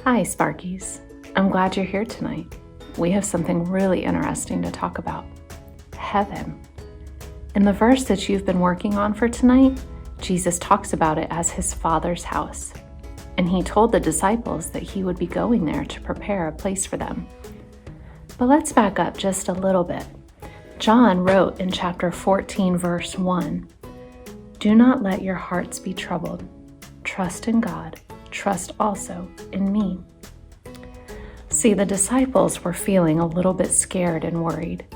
Hi, Sparkies. I'm glad you're here tonight. We have something really interesting to talk about. Heaven. In the verse that you've been working on for tonight, Jesus talks about it as his Father's house. And he told the disciples that he would be going there to prepare a place for them. But let's back up just a little bit. John wrote in chapter 14, verse 1, "Do not let your hearts be troubled. Trust in God. Trust also in me." See, the disciples were feeling a little bit scared and worried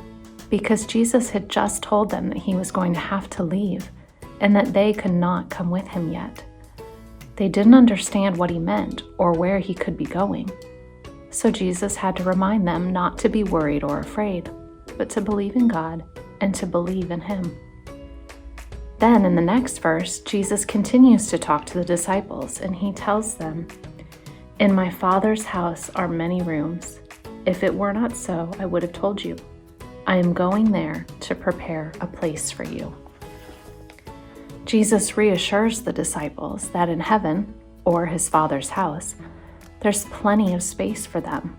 because Jesus had just told them that he was going to have to leave and that they could not come with him yet. They didn't understand what he meant or where he could be going. So Jesus had to remind them not to be worried or afraid, but to believe in God and to believe in him. Then in the next verse, Jesus continues to talk to the disciples and he tells them, "In my Father's house are many rooms. If it were not so, I would have told you. I am going there to prepare a place for you." Jesus reassures the disciples that in heaven, or his Father's house, there's plenty of space for them.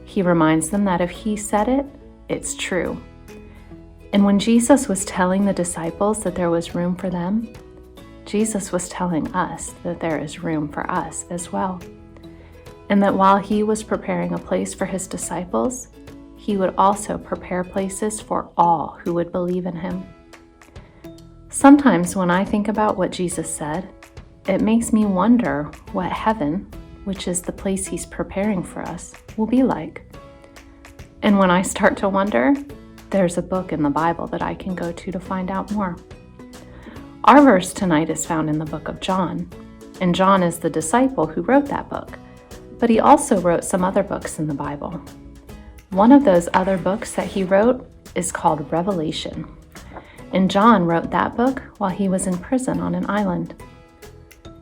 He reminds them that if he said it, it's true. And when Jesus was telling the disciples that there was room for them, Jesus was telling us that there is room for us as well. And that while he was preparing a place for his disciples, he would also prepare places for all who would believe in him. Sometimes when I think about what Jesus said, it makes me wonder what heaven, which is the place he's preparing for us, will be like. And when I start to wonder, there's a book in the Bible that I can go to find out more. Our verse tonight is found in the book of John, and John is the disciple who wrote that book, but he also wrote some other books in the Bible. One of those other books that he wrote is called Revelation, and John wrote that book while he was in prison on an island.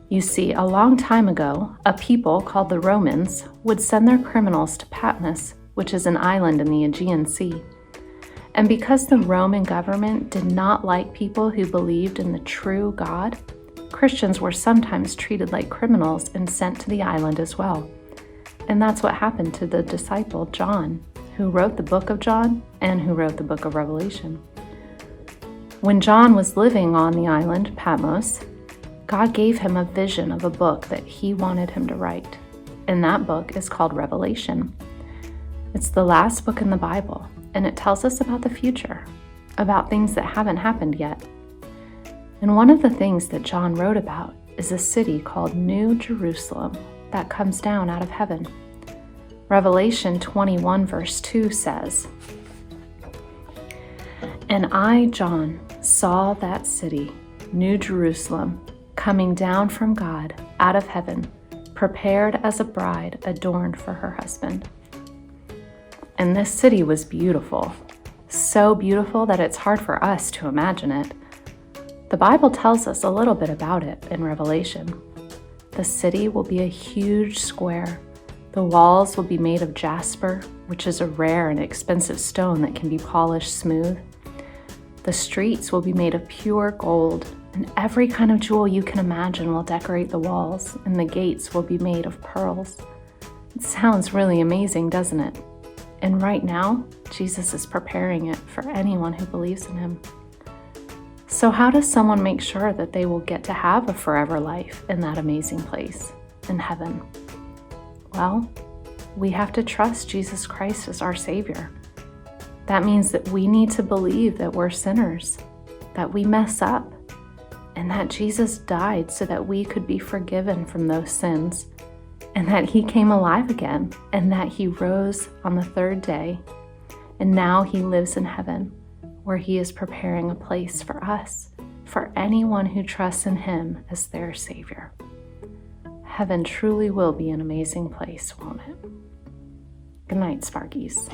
You see, a long time ago, a people called the Romans would send their criminals to Patmos, which is an island in the Aegean Sea. And because the Roman government did not like people who believed in the true God, Christians were sometimes treated like criminals and sent to the island as well. And that's what happened to the disciple John, who wrote the book of John and who wrote the book of Revelation. When John was living on the island, Patmos, God gave him a vision of a book that he wanted him to write. And that book is called Revelation. It's the last book in the Bible. And it tells us about the future, about things that haven't happened yet. And one of the things that John wrote about is a city called New Jerusalem that comes down out of heaven. Revelation 21 verse 2 says, "And I, John, saw that city, New Jerusalem, coming down from God out of heaven, prepared as a bride adorned for her husband." And this city was beautiful, so beautiful that it's hard for us to imagine it. The Bible tells us a little bit about it in Revelation. The city will be a huge square. The walls will be made of jasper, which is a rare and expensive stone that can be polished smooth. The streets will be made of pure gold, and every kind of jewel you can imagine will decorate the walls, and the gates will be made of pearls. It sounds really amazing, doesn't it? And right now, Jesus is preparing it for anyone who believes in him. So how does someone make sure that they will get to have a forever life in that amazing place, in heaven? Well, we have to trust Jesus Christ as our Savior. That means that we need to believe that we're sinners, that we mess up, and that Jesus died so that we could be forgiven from those sins, and that he came alive again, and that he rose on the third day, and now he lives in heaven, where he is preparing a place for us, for anyone who trusts in him as their Savior. Heaven truly will be an amazing place, won't it? Good night, Sparkies.